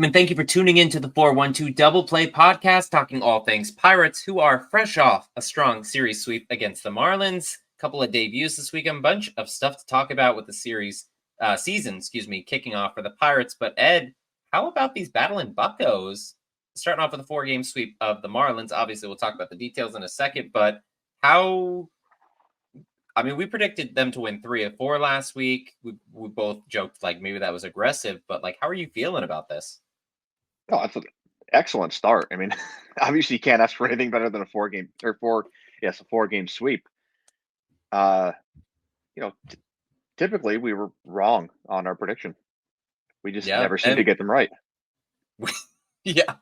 Welcome and thank you for tuning in to the 412 Double Play podcast, talking all things Pirates, who are fresh off a strong series sweep against the Marlins. A couple of debuts this weekend, bunch of stuff to talk about with the season, kicking off for the Pirates. But Ed, how about these battling Buccos? Starting off with a 4-game sweep of the Marlins. Obviously, we'll talk about the details in a second, but we predicted them to win 3 of 4 last week. We both joked like maybe that was aggressive, but like, how are you feeling about this? Oh, that's an excellent start. I mean, obviously you can't ask for anything better than a 4-game sweep. Typically we were wrong on our prediction. We just never seem to get them right. Yeah.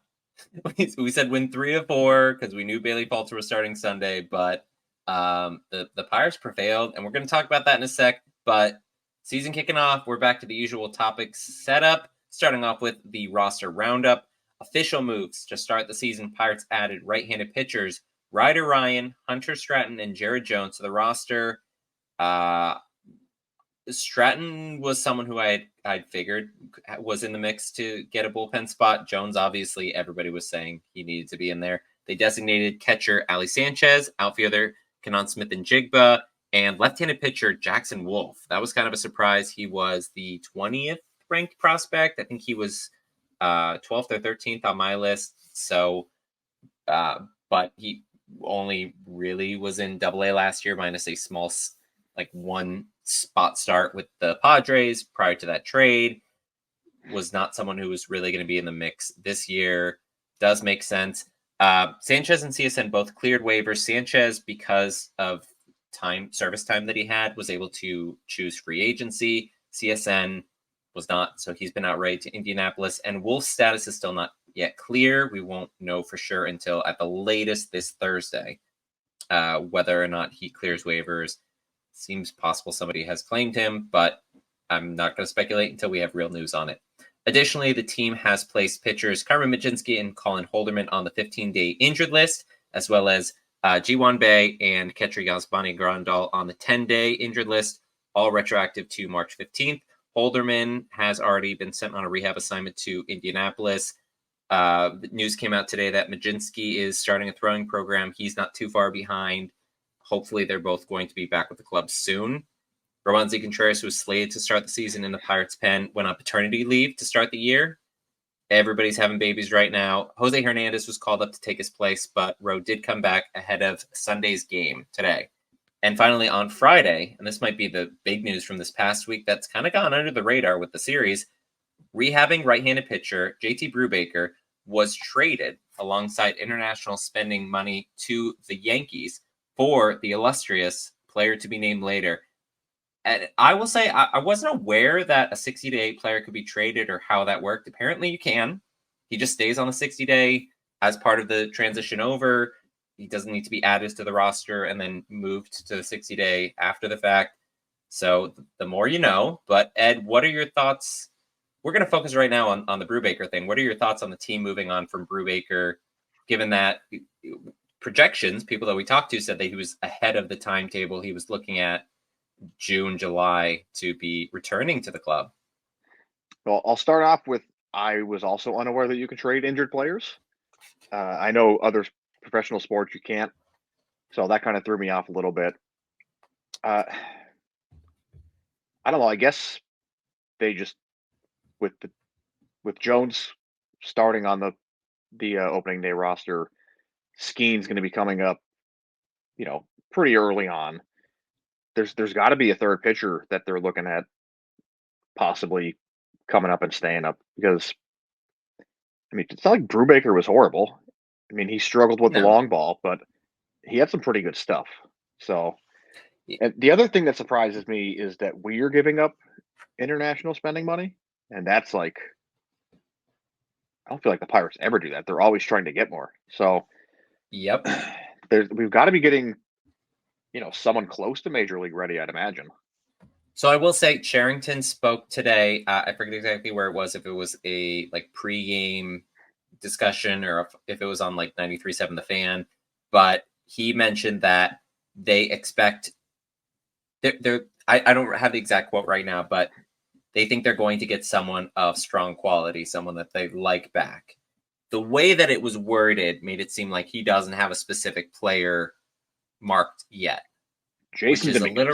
We said win 3 of 4 because we knew Bailey Falter was starting Sunday, but the Pirates prevailed, and we're going to talk about that in a sec. But season kicking off, we're back to the usual topics setup, starting off with the roster roundup. Official moves to start the season. Pirates added right-handed pitchers Ryder Ryan, Hunter Stratton, and Jared Jones to the roster. Stratton was someone who I'd figured was in the mix to get a bullpen spot. Jones, obviously, everybody was saying he needed to be in there. They designated catcher Ali Sanchez, outfielder Kenan Smith-Njigba, and left-handed pitcher Jackson Wolf. That was kind of a surprise. He was the 20th ranked prospect. I think he was 12th or 13th on my list. So, but he only really was in Double-A last year, minus a small, one spot start with the Padres prior to that trade. Was not someone who was really going to be in the mix this year. Does make sense. Sanchez and CSN both cleared waivers. Sanchez, because of service time that he had, was able to choose free agency. CSN was not, so he's been outright to Indianapolis. And Wolf's status is still not yet clear. We won't know for sure until at the latest this Thursday whether or not he clears waivers. Seems possible somebody has claimed him, but I'm not going to speculate until we have real news on it. Additionally, the team has placed pitchers Carmen Mlodzinski and Colin Holderman on the 15-day injured list, as well as Ji-Hwan Bae and catcher Yasmani Grandal on the 10-day injured list, all retroactive to March 15th. Holderman has already been sent on a rehab assignment to Indianapolis. The news came out today that Mlodzinski is starting a throwing program. He's not too far behind. Hopefully, they're both going to be back with the club soon. Roansy Contreras, who was slated to start the season in the Pirates' pen, went on paternity leave to start the year. Everybody's having babies right now. Jose Hernandez was called up to take his place, but Rowe did come back ahead of Sunday's game today. And finally, on Friday, and this might be the big news from this past week that's kind of gone under the radar with the series, rehabbing right-handed pitcher JT Brubaker was traded alongside international spending money to the Yankees for the illustrious player to be named later. And I will say, I wasn't aware that a 60-day player could be traded or how that worked. Apparently you can. He just stays on the 60-day as part of the transition over. He doesn't need to be added to the roster and then moved to the 60-day after the fact. So the more you know. But Ed, what are your thoughts? We're going to focus right now on the Brubaker thing. What are your thoughts on the team moving on from Brubaker, given that projections, people that we talked to said that he was ahead of the timetable he was looking at June, July to be returning to the club? Well, I'll start off with, I was also unaware that you can trade injured players. I know other professional sports you can't. So that kind of threw me off a little bit. I don't know. I guess they just, with Jones starting on the opening day roster, Skenes going to be coming up, pretty early on. There's got to be a third pitcher that they're looking at possibly coming up and staying up, because it's not like Brubaker was horrible. He struggled with the long ball, but he had some pretty good stuff. So, and the other thing that surprises me is that we are giving up international spending money, and that's like, I don't feel like the Pirates ever do that. They're always trying to get more. So, yep, we've got to be getting, someone close to Major League ready, I'd imagine. So I will say Cherington spoke today. I forget exactly where it was, if it was a pre-game discussion or if it was on 93.7 The Fan, but he mentioned that they expect I don't have the exact quote right now, but they think they're going to get someone of strong quality, someone that they like back. The way that it was worded made it seem like he doesn't have a specific player marked yet, which Jason is a Dominguez.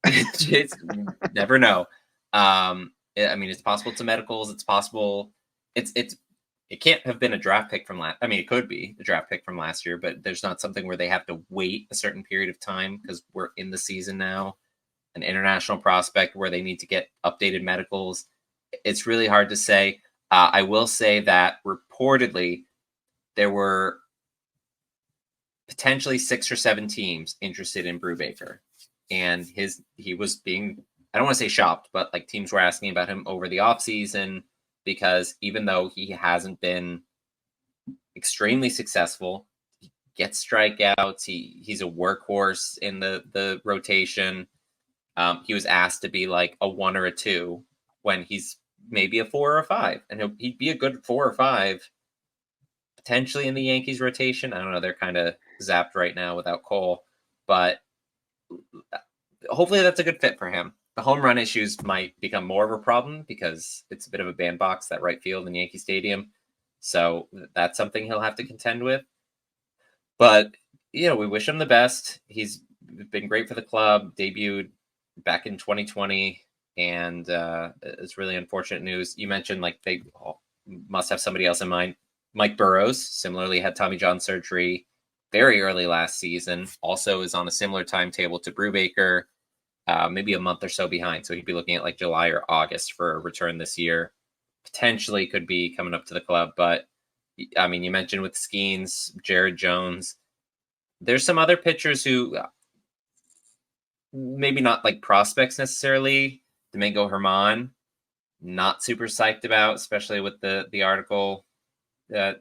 little never know. I mean, it's possible it's a medicals. It's possible it can't have been a draft pick from last. I mean, it could be a draft pick from last year, but there's not something where they have to wait a certain period of time because we're in the season now. An international prospect where they need to get updated medicals. It's really hard to say. I will say that reportedly there were potentially 6 or 7 teams interested in Brubaker, and he was being, I don't want to say shopped, but like teams were asking about him over the offseason because even though he hasn't been extremely successful, he gets strikeouts. He's a workhorse in the rotation. He was asked to be like a 1 or a 2 when he's maybe a 4 or a 5, and he'd be a good 4 or 5 potentially in the Yankees rotation. I don't know. They're kind of zapped right now without Cole, but hopefully that's a good fit for him. The home run issues might become more of a problem because it's a bit of a bandbox, that right field in Yankee Stadium. So that's something he'll have to contend with. But, we wish him the best. He's been great for the club, debuted back in 2020, and it's really unfortunate news. You mentioned like they must have somebody else in mind. Mike Burrows similarly had Tommy John surgery very early last season, also is on a similar timetable to Brubaker, maybe a month or so behind. So he'd be looking at like July or August for a return this year. Potentially could be coming up to the club. But, I mean, you mentioned with Skenes, Jared Jones. There's some other pitchers who maybe not like prospects necessarily. Domingo Germán, not super psyched about, especially with the article that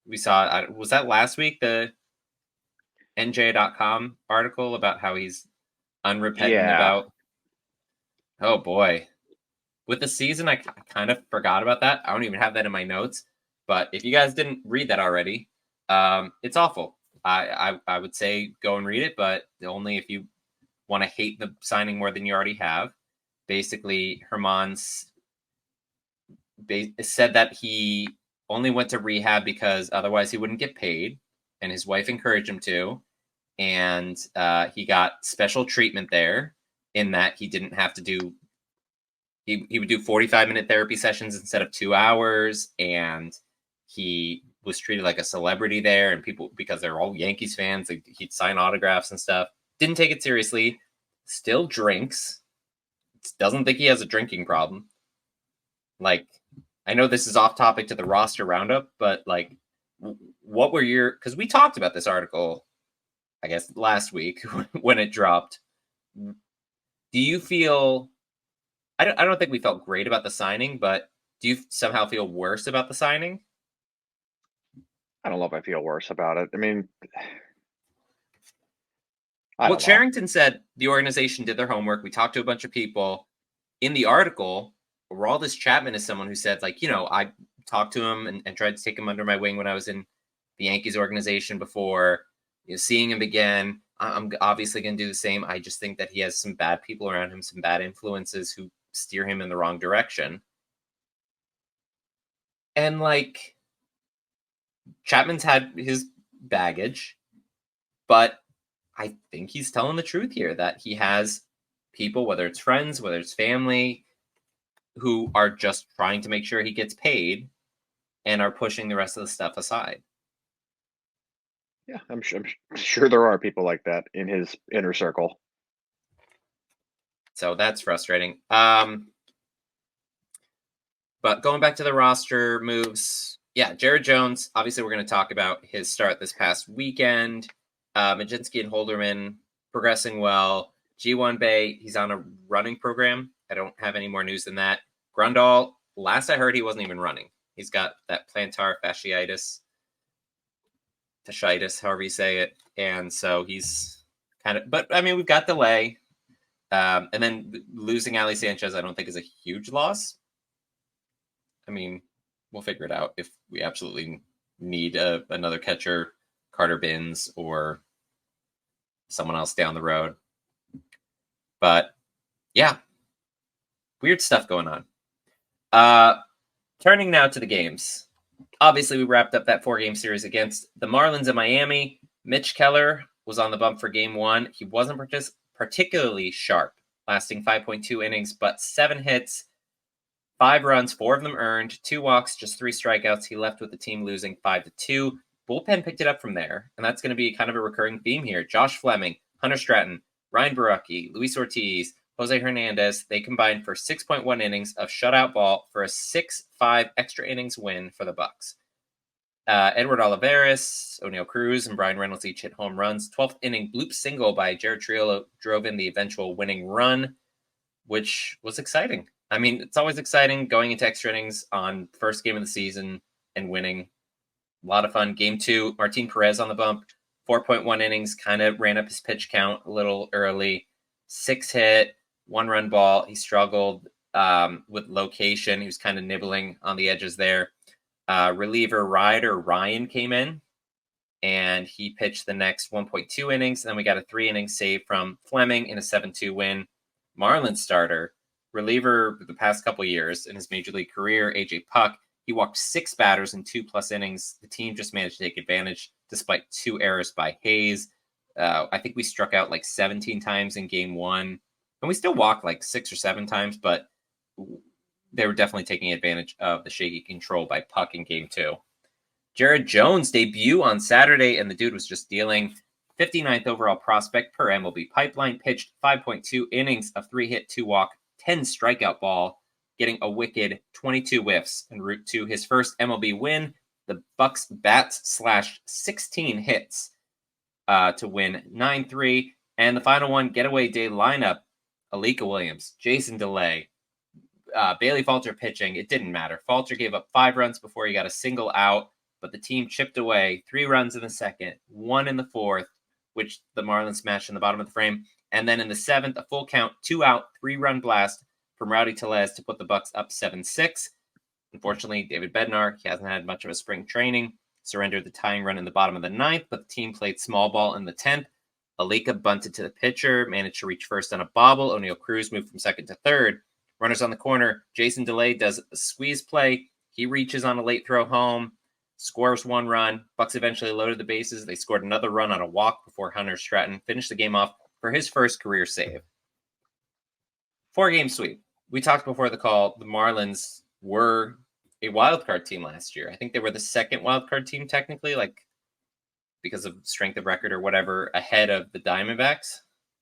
we saw. Was that last week? The NJ.com article about how he's unrepentant about. Oh boy. With the season, I kind of forgot about that. I don't even have that in my notes. But if you guys didn't read that already, it's awful. I would say go and read it, but only if you want to hate the signing more than you already have. Basically, Herman's said that he only went to rehab because otherwise he wouldn't get paid, and his wife encouraged him to. And he got special treatment there in that he didn't have to do. He would do 45-minute therapy sessions instead of 2 hours, and he was treated like a celebrity there. And people, because they're all Yankees fans, he'd sign autographs and stuff. Didn't take it seriously. Still drinks. Doesn't think he has a drinking problem. Like, I know this is off topic to the roster roundup, but like, what were your? Because we talked about this article, I guess last week when it dropped. Do you feel? I don't think we felt great about the signing, but do you somehow feel worse about the signing? I don't know if I feel worse about it. I mean, Well, Charrington said the organization did their homework. We talked to a bunch of people. In the article, Aroldis Chapman is someone who said, like, I talked to him and tried to take him under my wing when I was in the Yankees organization before. Seeing him again, I'm obviously going to do the same. I just think that he has some bad people around him, some bad influences who steer him in the wrong direction. And like, Chapman's had his baggage, but I think he's telling the truth here that he has people, whether it's friends, whether it's family, who are just trying to make sure he gets paid and are pushing the rest of the stuff aside. Yeah, I'm sure there are people like that in his inner circle. So that's frustrating. But going back to the roster moves, yeah, Jared Jones, obviously we're going to talk about his start this past weekend. Majinski and Holderman progressing well. G1 Bay, he's on a running program. I don't have any more news than that. Grandal, last I heard, he wasn't even running. He's got that plantar fasciitis, however you say it. And so he's kind of, but I mean, we've got delay. And then losing Ali Sanchez, I don't think is a huge loss. I mean, we'll figure it out if we absolutely need another catcher, Carter Binns, or someone else down the road. But yeah, weird stuff going on. Turning now to the games. Obviously, we wrapped up that 4-game series against the Marlins in Miami. Mitch Keller was on the bump for game 1. He wasn't particularly sharp, lasting 5.2 innings, but 7 hits, 5 runs, 4 of them earned, 2 walks, just 3 strikeouts. He left with the team losing 5-2. Bullpen picked it up from there, and that's going to be kind of a recurring theme here. Josh Fleming, Hunter Stratton, Ryan Baracki, Luis Ortiz, Jose Hernandez, they combined for 6.1 innings of shutout ball for a 6-5 extra innings win for the Bucks. Edward Olivares, O'Neill Cruz, and Brian Reynolds each hit home runs. 12th inning bloop single by Jared Triolo drove in the eventual winning run, which was exciting. I mean, it's always exciting going into extra innings on first game of the season and winning. A lot of fun. Game 2, Martin Perez on the bump. 4.1 innings, kind of ran up his pitch count a little early. 6 hit, 1-run ball. He struggled with location. He was kind of nibbling on the edges there. Reliever Ryder Ryan came in, and he pitched the next 1.2 innings. Then we got a 3-inning save from Fleming in a 7-2 win. Marlins starter, reliever the past couple years in his major league career, AJ Puck, he walked 6 batters in 2+ innings. The team just managed to take advantage despite 2 errors by Hayes. I think we struck out like 17 times in game 1, and we still walked like 6 or 7 times, but they were definitely taking advantage of the shaky control by Puck in game 2. Jared Jones' debut on Saturday, and the dude was just dealing. 59th overall prospect per MLB Pipeline, pitched 5.2 innings of 3-hit, 2-walk, 10 strikeout ball, getting a wicked 22 whiffs en route to his first MLB win. The Bucks bats slashed 16 hits to win 9-3. And the final one, getaway day lineup, Alika Williams, Jason DeLay, Bailey Falter pitching. It didn't matter. Falter gave up 5 runs before he got a single out, but the team chipped away 3 runs in the second, 1 in the fourth, which the Marlins smashed in the bottom of the frame. And then in the 7th, a full count, 2-out, 3-run blast from Rowdy Tellez to put the Bucks up 7-6. Unfortunately, David Bednar, he hasn't had much of a spring training, surrendered the tying run in the bottom of the 9th, but the team played small ball in the 10th. Alika bunted to the pitcher, managed to reach first on a bobble. O'Neill Cruz moved from second to third. Runners on the corner. Jason DeLay does a squeeze play. He reaches on a late throw home, scores 1 run. Bucks eventually loaded the bases. They scored another run on a walk before Hunter Stratton finished the game off for his first career save. 4-game sweep. We talked before the call, the Marlins were a wildcard team last year. I think they were the second wildcard team technically, like because of strength of record or whatever, ahead of the Diamondbacks.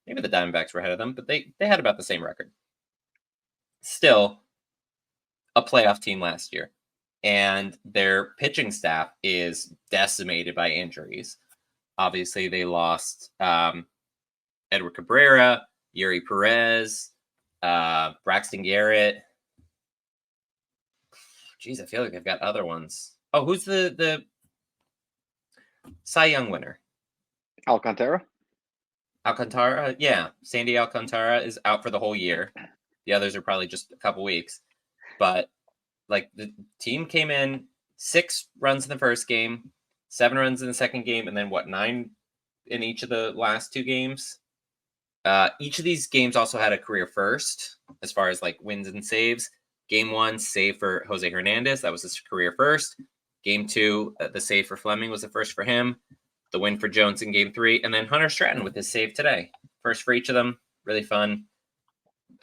Maybe the Diamondbacks were ahead of them, but they had about the same record. Still a playoff team last year. And their pitching staff is decimated by injuries. Obviously, they lost Edward Cabrera, Yuri Perez, Braxton Garrett. Geez, I feel like I've got other ones. Oh, who's the Cy Young winner? Alcantara? Alcantara? Yeah. Sandy Alcantara is out for the whole year. The others are probably just a couple weeks. But, like, the team came in 6 runs in the first game, 7 runs in the second game, and then, 9 in each of the last 2 games? Each of these games also had a career first, as far as, like, wins and saves. Game 1, save for Jose Hernandez. That was his career first. Game 2, the save for Fleming was the first for him. The win for Jones in Game 3. And then Hunter Stratton with his save today. First for each of them. Really fun.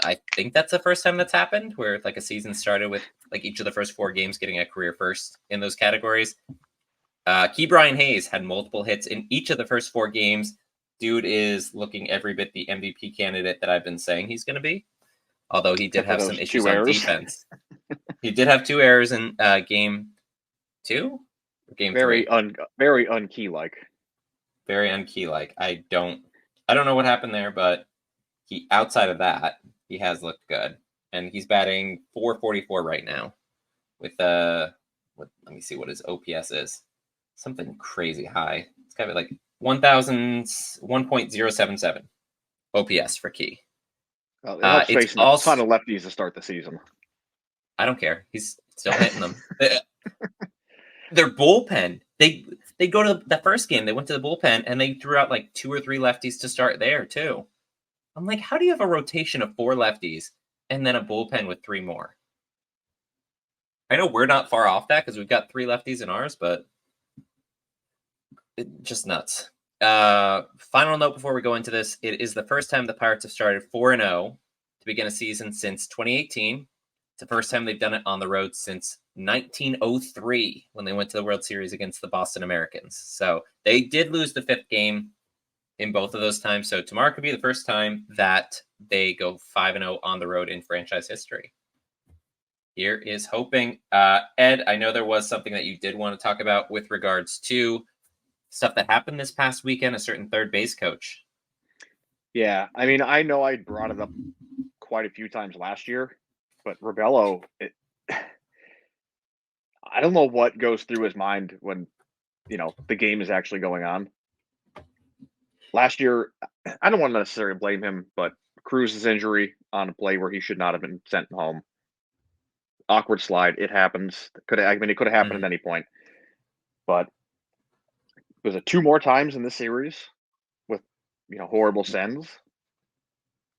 I think that's the first time that's happened, where like a season started with like each of the first 4 games getting a career first in those categories. Key Brian Hayes had multiple hits in each of the first 4 games. Dude is looking every bit the MVP candidate that I've been saying he's going to be. Although he did have some issues on defense. He did have 2 errors in game 2 or game 3. Very unkey-like. Very unkey-like. I don't know what happened there, but he outside of that, he has looked good. And he's batting .444 right now with let me see what his OPS is. Something crazy high. It's got like 1.077 OPS for Key. Well, it helps facing a ton of lefties to start the season. I don't care. He's still hitting them. Their bullpen. They go to the first game. They went to the bullpen and they threw out like 2 or 3 lefties to start there too. I'm like, how do you have a rotation of 4 lefties and then a bullpen with 3 more. I know we're not far off that because we've got 3 lefties in ours, but just nuts. Final note before we go into this: it is the first time the Pirates have started 4-0 to begin a season since 2018. It's the first time they've done it on the road since 1903 when they went to the World Series against the Boston Americans. So they did lose the 5th game in both of those times. So tomorrow could be the first time that they go 5-0 on the road in franchise history. Here is hoping. Ed, I know there was something that you did want to talk about with regards to stuff that happened this past weekend, a certain third base coach. Yeah, I mean, I know I brought it up quite a few times last year, but Rebello, I don't know what goes through his mind when, the game is actually going on. Last year, I don't want to necessarily blame him, but Cruz's injury on a play where he should not have been sent home. Awkward slide. It happens. It could have happened at any point. But was it 2 more times in this series with, horrible sends?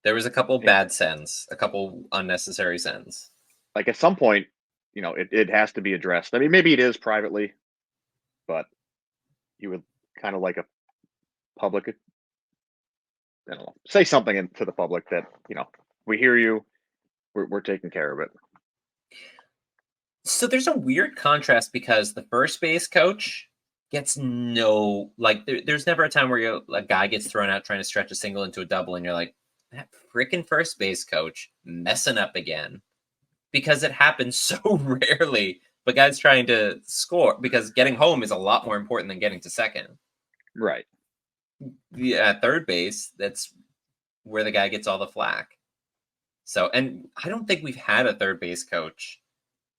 There was a couple bad sends, a couple unnecessary sends. Like at some point, it has to be addressed. I mean, maybe it is privately, but you would kind of like a public, I don't know, say something to the public that, we hear you, we're taking care of it. So there's a weird contrast because the first base coach gets there's never a time where a guy gets thrown out trying to stretch a single into a double and you're like, that freaking first base coach messing up again, because it happens so rarely. But guys trying to score, because getting home is a lot more important than getting to second. Right. At third base, that's where the guy gets all the flack. So, and I don't think we've had a third base coach.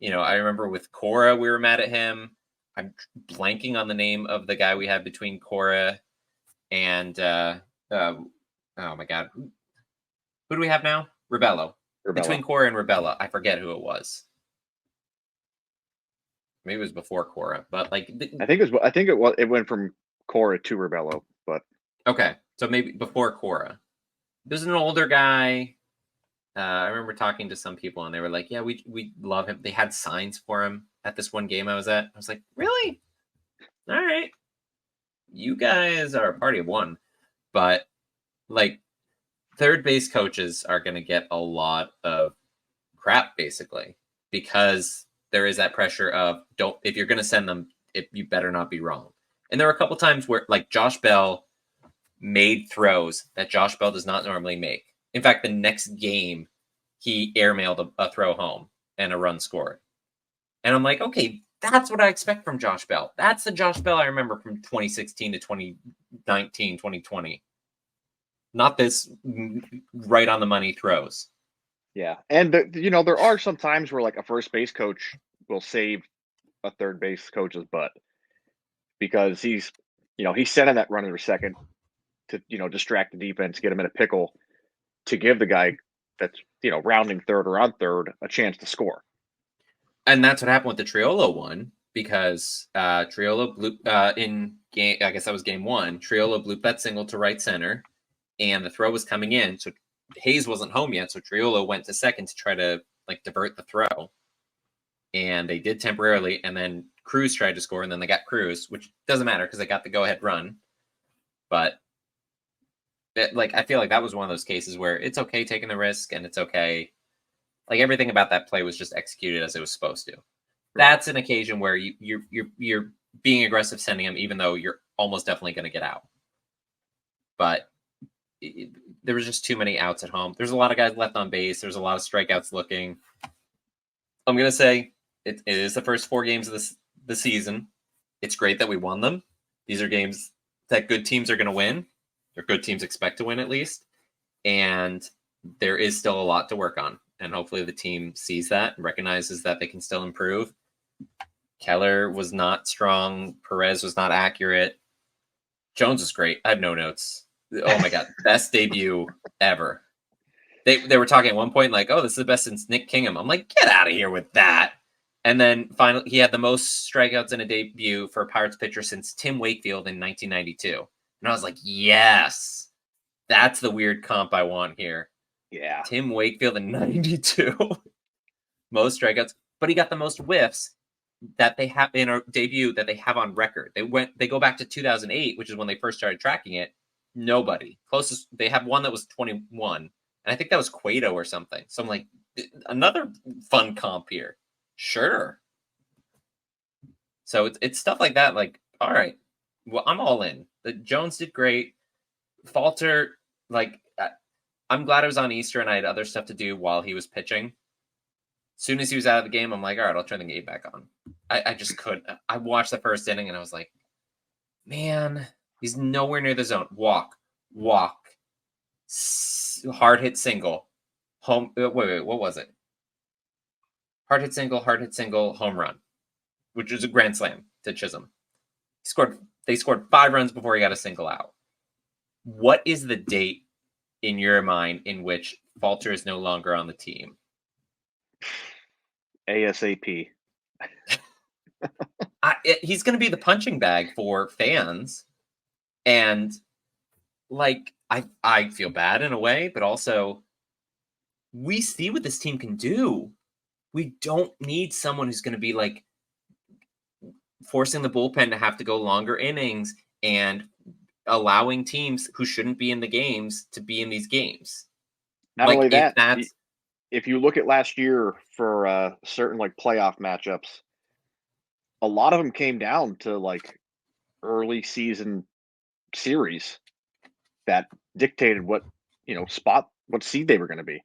I remember with Cora, we were mad at him. I'm blanking on the name of the guy we had between Cora and oh my god, who do we have now? Rebello. Between Cora and Rebella, I forget who it was. Maybe it was before Cora, but I think it went from Cora to Rebello, but okay, so maybe before Cora. There's an older guy. I remember talking to some people, and they were like, "Yeah, we love him." They had signs for him at this one game I was at. I was like, "Really? All right, you guys are a party of one." But third base coaches are going to get a lot of crap, basically, because there is that pressure of if you're going to send them, you better not be wrong. And there were a couple times where Josh Bell made throws that Josh Bell does not normally make. In fact, the next game, he airmailed a throw home and a run scored. And I'm like, okay, that's what I expect from Josh Bell. That's the Josh Bell I remember from 2016 to 2019, 2020. Not this right on the money throws. Yeah. And, there are some times where a first base coach will save a third base coach's butt because he's sending that runner to second to, distract the defense, get him in a pickle, to give the guy that's, rounding third or on third a chance to score. And that's what happened with the Triolo one, because Triolo blew in game, I guess that was game 1. Triolo blooped that single to right center, and the throw was coming in. So Hayes wasn't home yet, so Triolo went to second to try to divert the throw. And they did temporarily, and then Cruz tried to score, and then they got Cruz, which doesn't matter because they got the go-ahead run. But I feel like that was one of those cases where it's okay taking the risk, and it's okay. Everything about that play was just executed as it was supposed to. Right. That's an occasion where you're being aggressive sending him, even though you're almost definitely going to get out. But there was just too many outs at home. There's a lot of guys left on base. There's a lot of strikeouts looking. I'm going to say it is the first 4 games of the season. It's great that we won them. These are games that good teams are going to win. Or good teams expect to win, at least. And there is still a lot to work on. And hopefully the team sees that and recognizes that they can still improve. Keller was not strong. Perez was not accurate. Jones was great. I have no notes. Oh my God. Best debut ever. They were talking at one point oh, this is the best since Nick Kingham. I'm like, get out of here with that. And then finally, he had the most strikeouts in a debut for a Pirates pitcher since Tim Wakefield in 1992. And I was like, yes, that's the weird comp I want here. Yeah. Tim Wakefield in 92. Most strikeouts, but he got the most whiffs that they have in a debut that they have on record. They go back to 2008, which is when they first started tracking it. Nobody. Closest, they have one that was 21. And I think that was Cueto or something. So I'm like, another fun comp here. Sure. So it's stuff like that. Like, all right, well, I'm all in. The Jones did great. Falter, like, I'm glad I was on Easter and I had other stuff to do while he was pitching. As soon as he was out of the game, I'm like, all right, I'll turn the game back on. I just couldn't. I watched the first inning and I was like, man, he's nowhere near the zone. Walk. Hard hit single. Home. Wait, what was it? Hard hit single, home run, which was a grand slam to Chisholm. They scored 5 runs before he got a single out. What is the date in your mind in which Falter is no longer on the team? ASAP. He's going to be the punching bag for fans, and like I feel bad in a way, but also we see what this team can do. We don't need someone who's going to be like forcing the bullpen to have to go longer innings and allowing teams who shouldn't be in the games to be in these games. Not like only that, that's if you look at last year for certain like playoff matchups, a lot of them came down to like early season series that dictated what what seed they were going to be.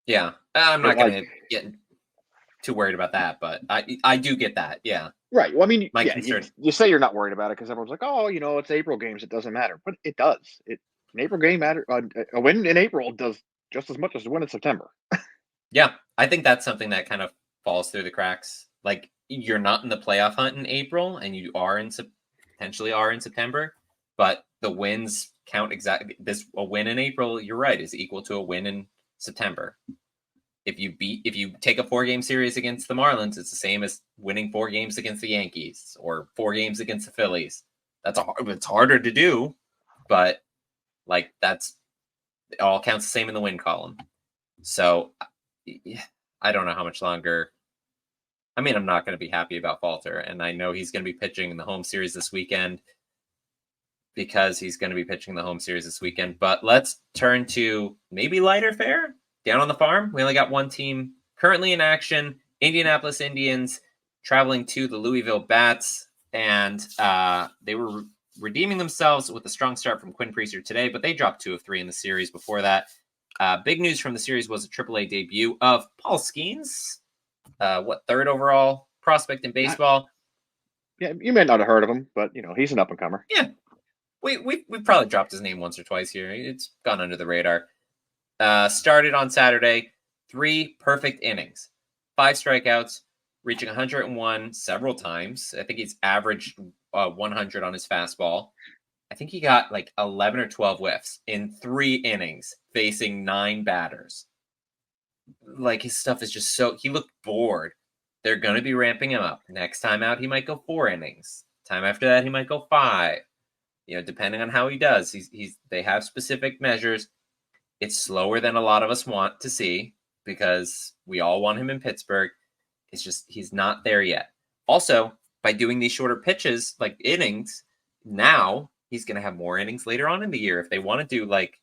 yeah. I'm not Like, going to get too worried about that, but I do get that. Yeah. right. Well, I mean, My yeah, concern. you say you're not worried about it because everyone's like, oh, it's April games, it doesn't matter, but it does. An April game matter. A win in April does just as much as a win in September. Yeah, I think that's something that kind of falls through the cracks. Like you're not in the playoff hunt in April, and you potentially are in September, but the wins count exactly. A win in April, you're right, is equal to a win in September. If you take a 4-game series against the Marlins, it's the same as winning 4 games against the Yankees or 4 games against the Phillies. It's harder to do, but like it all counts the same in the win column. So I don't know how much longer. I mean, I'm not going to be happy about Falter, and I know he's going to be pitching in the home series this weekend because he's going to be pitching the home series this weekend. But let's turn to maybe lighter fare. Down on the farm, we only got one team currently in action, Indianapolis Indians, traveling to the Louisville Bats, and they were redeeming themselves with a strong start from Quinn Priester today, but they dropped 2 of 3 in the series before that. Big news from the series was a AAA debut of Paul Skenes, 3rd overall prospect in baseball. Yeah, you may not have heard of him, but he's an up and comer. Yeah, we probably dropped his name once or twice here. It's gone under the radar. Started on Saturday, 3 perfect innings, 5 strikeouts, reaching 101 several times. I think he's averaged 100 on his fastball. I think he got like 11 or 12 whiffs in 3 innings, facing 9 batters. Like his stuff is just he looked bored. They're going to be ramping him up. Next time out, he might go 4 innings. Time after that, he might go 5. Depending on how he does. They have specific measures. It's slower than a lot of us want to see because we all want him in Pittsburgh. It's just he's not there yet. Also, by doing these shorter pitches, like innings, now he's going to have more innings later on in the year. If they want to do like,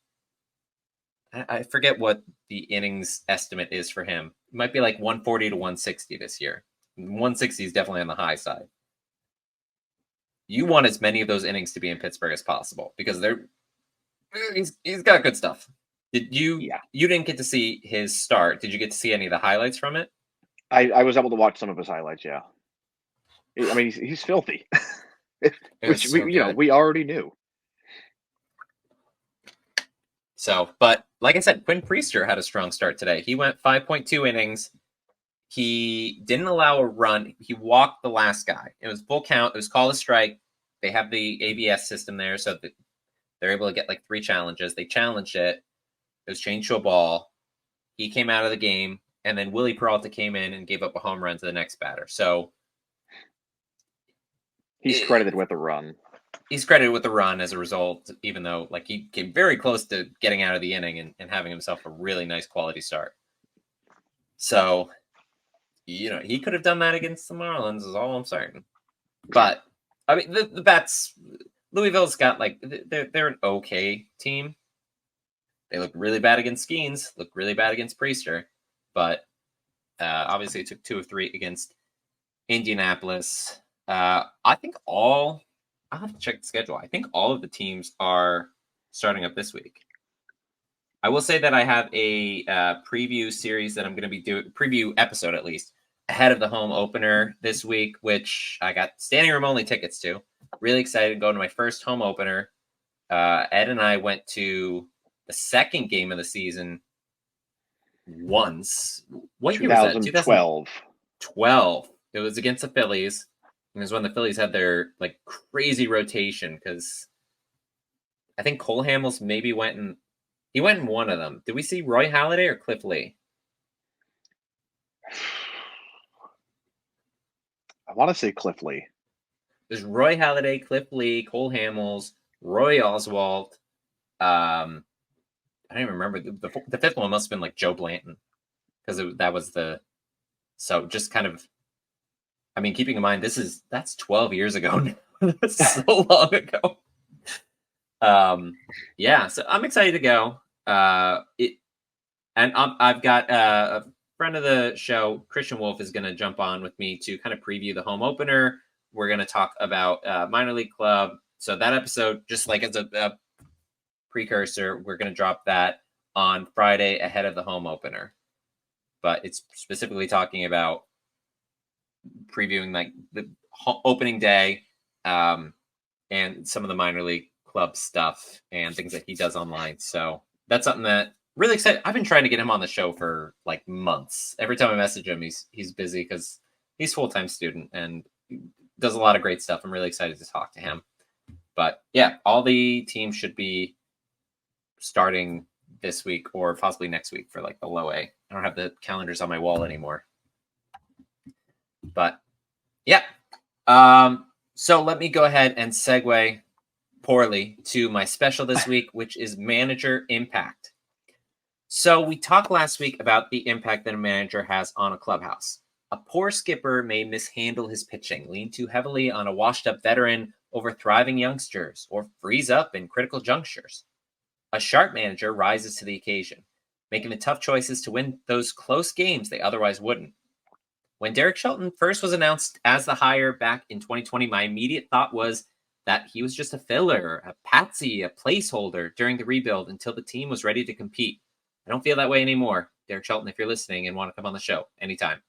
I forget what the innings estimate is for him. It might be like 140 to 160 this year. 160 is definitely on the high side. You want as many of those innings to be in Pittsburgh as possible because he's got good stuff. Did you? Yeah. You didn't get to see his start. Did you get to see any of the highlights from it? I was able to watch some of his highlights. Yeah. I mean, he's filthy, which we already knew. So, but like I said, Quinn Priester had a strong start today. He went 5.2 innings. He didn't allow a run. He walked the last guy. It was full count. It was called a strike. They have the ABS system there, so that they're able to get like 3 challenges. They challenged it. It was changed to a ball. He came out of the game, and then Willie Peralta came in and gave up a home run to the next batter. So he's credited with a run. he's credited with the run as a result, even though like he came very close to getting out of the inning and having himself a really nice quality start. So, he could have done that against the Marlins is all I'm saying. But I mean, the bats, Louisville's got like they're an okay team. They look really bad against Skenes, look really bad against Priester, but obviously it took 2 of 3 against Indianapolis. I think I'll have to check the schedule. I think all of the teams are starting up this week. I will say that I have a preview series that I'm going to be doing, preview episode at least, ahead of the home opener this week, which I got standing room only tickets to. Really excited going to my first home opener. Ed and I went to the second game of the season once. What year was that? 2012. 2012. It was against the Phillies. It was when the Phillies had their like crazy rotation because I think Cole Hamels maybe went in one of them. Did we see Roy Halladay or Cliff Lee? I want to say Cliff Lee. There's Roy Halladay, Cliff Lee, Cole Hamels, Roy Oswalt. I don't even remember. The fifth one must have been like Joe Blanton because that was the. So just kind of. I mean, keeping in mind that's 12 years ago now. That's so long ago. Yeah, so I'm excited to go. I've got a friend of the show, Christian Wolf, is going to jump on with me to kind of preview the home opener. We're going to talk about minor league club. So that episode, just like as a precursor, we're going to drop that on Friday ahead of the home opener. But it's specifically talking about previewing like the opening day and some of the minor league club stuff and things that he does online. So that's something that really excited. I've been trying to get him on the show for like months. Every time I message him, he's busy because he's a full-time student and does a lot of great stuff. I'm really excited to talk to him. But yeah, all the teams should be starting this week or possibly next week for like the low A. I don't have the calendars on my wall anymore. But yeah. So let me go ahead and segue poorly to my special this week, which is manager impact. So we talked last week about the impact that a manager has on a clubhouse. A poor skipper may mishandle his pitching, lean too heavily on a washed-up veteran over thriving youngsters, or freeze up in critical junctures. A sharp manager rises to the occasion, making the tough choices to win those close games they otherwise wouldn't. When Derek Shelton first was announced as the hire back in 2020, my immediate thought was that he was just a filler, a patsy, a placeholder during the rebuild until the team was ready to compete. I don't feel that way anymore. Derek Shelton, if you're listening and want to come on the show, anytime.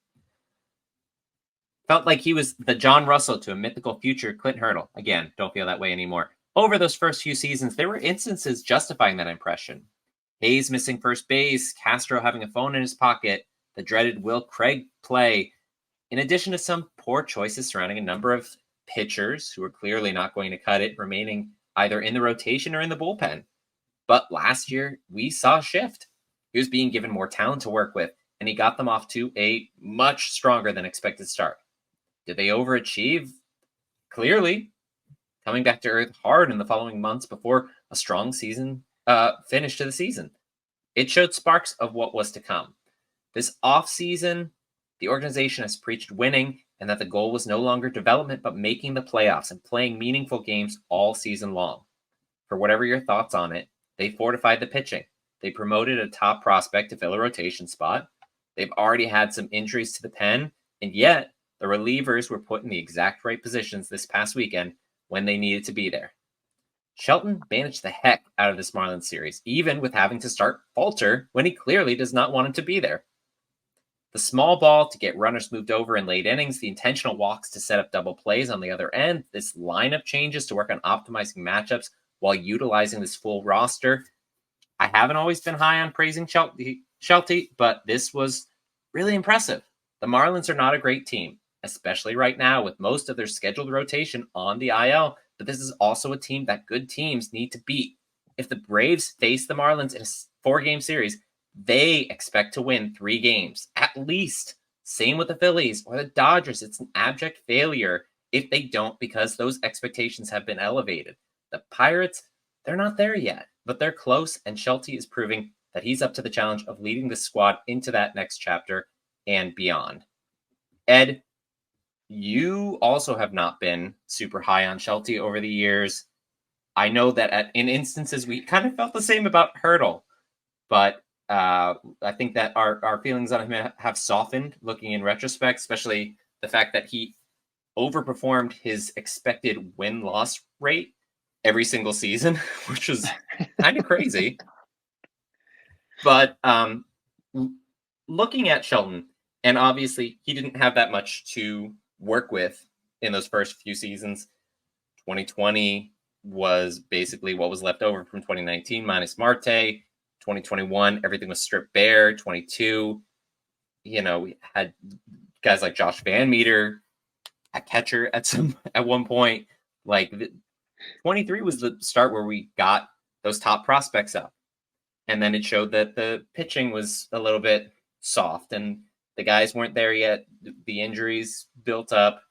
Felt like he was the John Russell to a mythical future Clint Hurdle. Again, don't feel that way anymore. Over those first few seasons, there were instances justifying that impression. Hayes missing first base, Castro having a phone in his pocket, the dreaded Will Craig play, in addition to some poor choices surrounding a number of pitchers who were clearly not going to cut it, remaining either in the rotation or in the bullpen. But last year, we saw a shift. He was being given more talent to work with, and he got them off to a much stronger than expected start. Did they overachieve? Clearly. Coming back to earth hard in the following months before a strong season finish to the season. It showed sparks of what was to come. This offseason, the organization has preached winning and that the goal was no longer development but making the playoffs and playing meaningful games all season long. For whatever your thoughts on it, they fortified the pitching. They promoted a top prospect to fill a rotation spot. They've already had some injuries to the pen, and yet the relievers were put in the exact right positions this past weekend when they needed to be there. Shelton managed the heck out of this Marlins series, even with having to start Falter when he clearly does not want him to be there. The small ball to get runners moved over in late innings, the intentional walks to set up double plays on the other end, this lineup changes to work on optimizing matchups while utilizing this full roster. I haven't always been high on praising Shelty, but this was really impressive. The Marlins are not a great team, especially right now with most of their scheduled rotation on the IL, but this is also a team that good teams need to beat. If the Braves face the Marlins in a 4-game series, they expect to win 3 games, at least. Same with the Phillies or the Dodgers. It's an abject failure if they don't, because those expectations have been elevated. The Pirates, they're not there yet, but they're close, and Shelty is proving that he's up to the challenge of leading the squad into that next chapter and beyond. Ed, you also have not been super high on Shelty over the years. I know that in instances we kind of felt the same about Hurdle, but I think that our feelings on him have softened looking in retrospect, especially the fact that he overperformed his expected win-loss rate every single season, which was kind of crazy. But looking at Shelton, and obviously he didn't have that much to work with in those first few seasons. 2020 was basically what was left over from 2019 minus Marte. 2021, everything was stripped bare. 22, we had guys like Josh Van Meter, a catcher at one point. Like 23 was the start where we got those top prospects up. And then it showed that the pitching was a little bit soft and the guys weren't there yet. The injuries built up.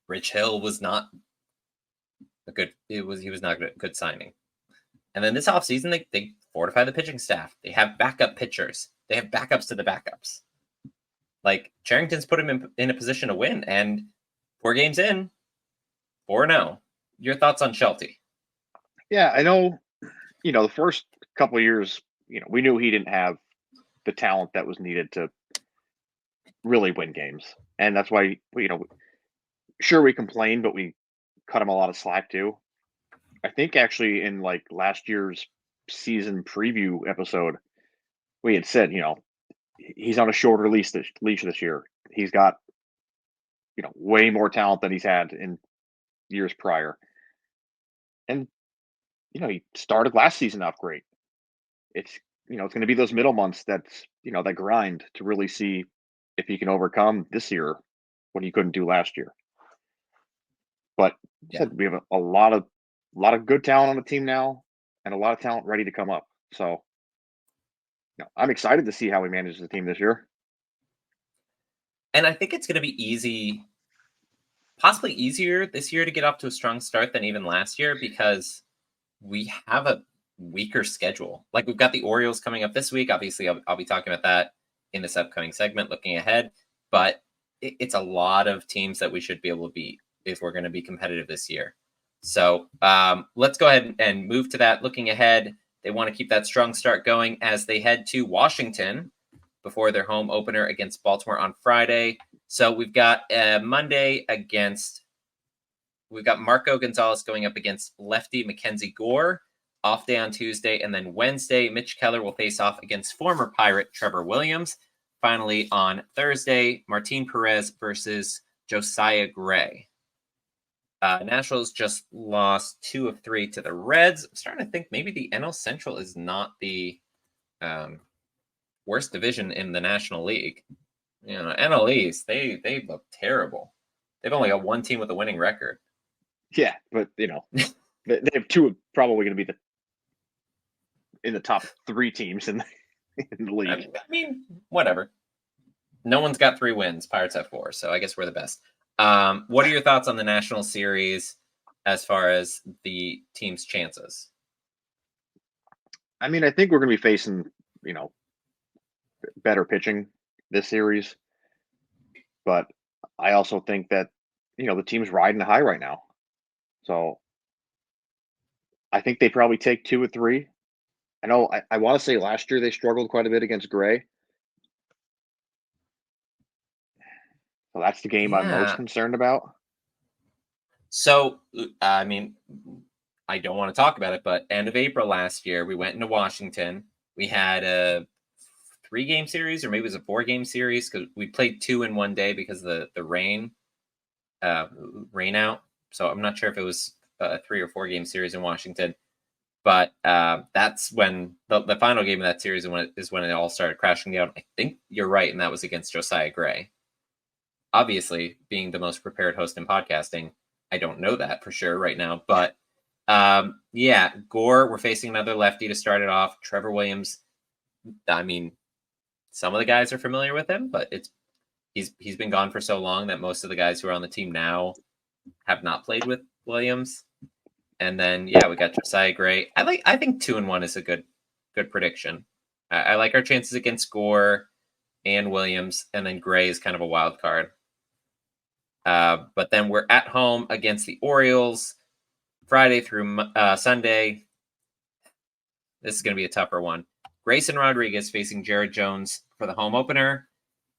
Rich Hill was not he was not a good signing. And then this offseason, they fortify the pitching staff. They have backup pitchers. They have backups to the backups. Like, Charrington's put him in a position to win, and 4 games in, 4-0. Your thoughts on Shelty? Yeah, I know, the first couple of years, we knew he didn't have the talent that was needed to really win games. And that's why, sure, we complained, but we cut him a lot of slack too. I think actually in like last year's season preview episode, we had said, he's on a shorter leash this year. He's got, way more talent than he's had in years prior. And, he started last season off great. It's, it's going to be those middle months that's, that grind to really see if he can overcome this year what he couldn't do last year. But we have a lot of good talent on the team now and a lot of talent ready to come up. So, I'm excited to see how he manages the team this year. And I think it's going to be possibly easier this year to get off to a strong start than even last year because we have a weaker schedule. Like, we've got the Orioles coming up this week. Obviously, I'll be talking about that in this upcoming segment, looking ahead. But it's a lot of teams that we should be able to beat if we're going to be competitive this year. So let's go ahead and move to that. Looking ahead, they want to keep that strong start going as they head to Washington before their home opener against Baltimore on Friday. So we've got Monday we've got Marco Gonzalez going up against lefty Mackenzie Gore. Off day on Tuesday, and then Wednesday, Mitch Keller will face off against former Pirate Trevor Williams. Finally, on Thursday, Martin Perez versus Josiah Gray. Nationals just lost 2 of 3 to the Reds. I'm starting to think maybe the NL Central is not the worst division in the National League. NL East, they look terrible. They've only got 1 team with a winning record. Yeah, but they have 2 probably going to be in the top 3 teams in the league. I mean, whatever. No one's got 3 wins. Pirates have 4, so I guess we're the best. What are your thoughts on the National Series as far as the team's chances? I mean, I think we're going to be facing, better pitching this series. But I also think that, the team's riding high right now. So I think they probably take 2 or 3. I know I want to say last year they struggled quite a bit against Gray. So that's the game I'm most concerned about. So, I mean, I don't want to talk about it, but end of April last year, we went into Washington. We had a 3-game series, or maybe it was a 4-game series, because we played 2 in one day because of the rain out. So I'm not sure if it was a 3 or 4-game series in Washington. But that's when the final game of that series is when it all started crashing down. I think you're right, and that was against Josiah Gray. Obviously, being the most prepared host in podcasting, I don't know that for sure right now. But Gore, we're facing another lefty to start it off. Trevor Williams, I mean, some of the guys are familiar with him, but it's he's been gone for so long that most of the guys who are on the team now have not played with Williams. And then we got Josiah Gray. I think 2-1 is a good prediction. I like our chances against Gore and Williams, and then Gray is kind of a wild card. But then we're at home against the Orioles Friday through Sunday. This is going to be a tougher one. Grayson Rodriguez facing Jared Jones for the home opener.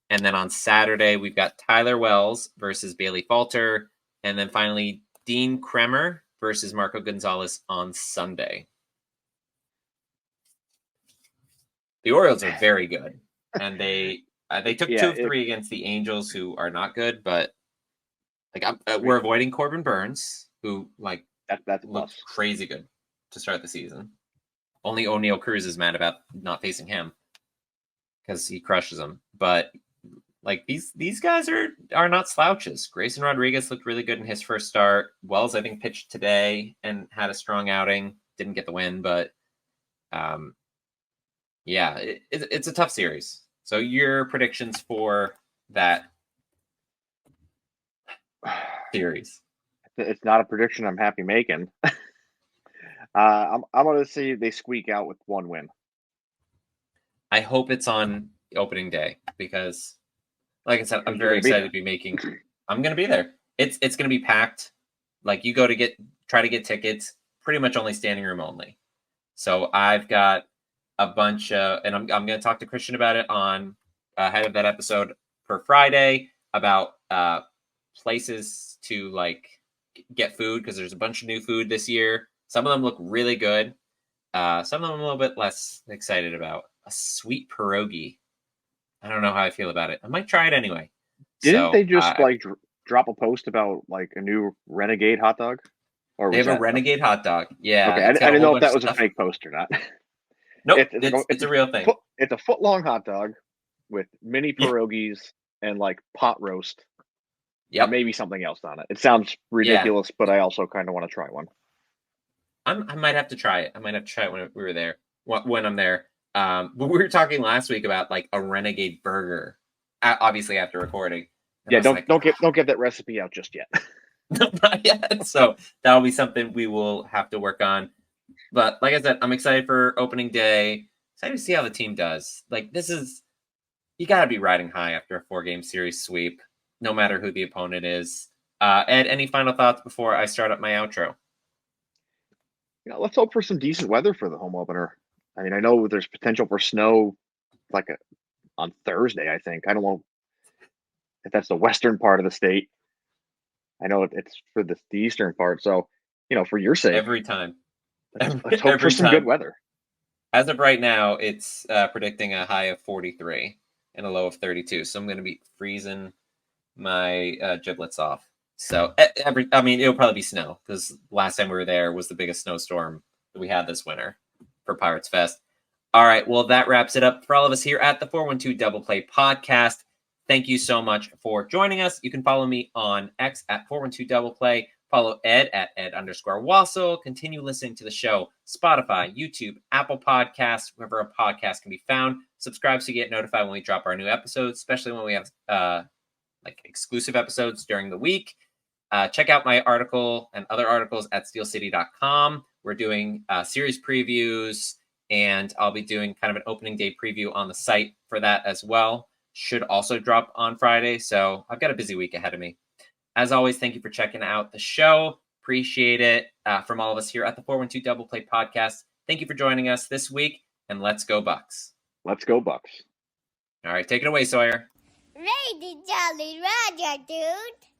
And then on Saturday, we've got Tyler Wells versus Bailey Falter. And then finally, Dean Kremer versus Marco Gonzalez on Sunday. The Orioles are very good. And they took 2 of 3 against the Angels, who are not good. But we're avoiding Corbin Burns, who that looks crazy good to start the season. Only O'Neal Cruz is mad about not facing him because he crushes them. But these guys are not slouches. Grayson Rodriguez looked really good in his first start. Wells, I think, pitched today and had a strong outing. Didn't get the win, but it's a tough series. So your predictions for that series? It's not a prediction I'm happy making. I'm going to say they squeak out with 1 win. I hope it's on opening day because, like I said, I'm very excited to be making. I'm going to be there. It's going to be packed. You go to try to get tickets, pretty much only standing room only. So I've got a bunch and I'm going to talk to Christian about it on ahead of that episode for Friday about places to get food, because there's a bunch of new food this year. Some of them look really good. Some of them I'm a little bit less excited about. A sweet pierogi. I don't know how I feel about it. I might try it anyway. Didn't they just drop a post about a new Renegade hot dog? Or they have a Renegade hot dog. Yeah. Okay, I didn't know if that was a fake post or not. Nope, it's a real thing. It's a foot-long hot dog with mini pierogies and pot roast. Yep. Maybe something else on it. It sounds ridiculous, but I also kind of want to try one. I might have to try it. I might have to try it when we were there. When I'm there. But we were talking last week about a Renegade burger. Obviously after recording. And don't get that recipe out just yet. No, not yet. So that'll be something we will have to work on. But like I said, I'm excited for opening day. Excited to see how the team does. You got to be riding high after a 4-game series sweep, no matter who the opponent is. Ed, any final thoughts before I start up my outro? Let's hope for some decent weather for the home opener. I mean, I know there's potential for snow on Thursday, I think. I don't know if that's the western part of the state. I know it's for the eastern part. So, for your sake. Every time. Let's hope for some good weather. As of right now, it's predicting a high of 43 and a low of 32. So I'm going to be freezing my giblets off. So, it'll probably be snow because last time we were there was the biggest snowstorm that we had this winter for Pirates Fest. All right, well, that wraps it up for all of us here at the 412 Double Play Podcast. Thank you so much for joining us. You can follow me on X at 412 Double Play. Follow Ed at Ed_Wassel. Continue listening to the show. Spotify, YouTube, Apple Podcasts, wherever a podcast can be found. Subscribe so you get notified when we drop our new episodes, especially when we have exclusive episodes during the week. Check out my article and other articles at steelcity.com. We're doing series previews, and I'll be doing kind of an opening day preview on the site for that as well. Should also drop on Friday, so I've got a busy week ahead of me. As always, thank you for checking out the show. Appreciate it from all of us here at the 412 Double Play Podcast. Thank you for joining us this week, and let's go Bucks. Let's go Bucks. All right, take it away, Sawyer. Lady Jolly Roger, dude.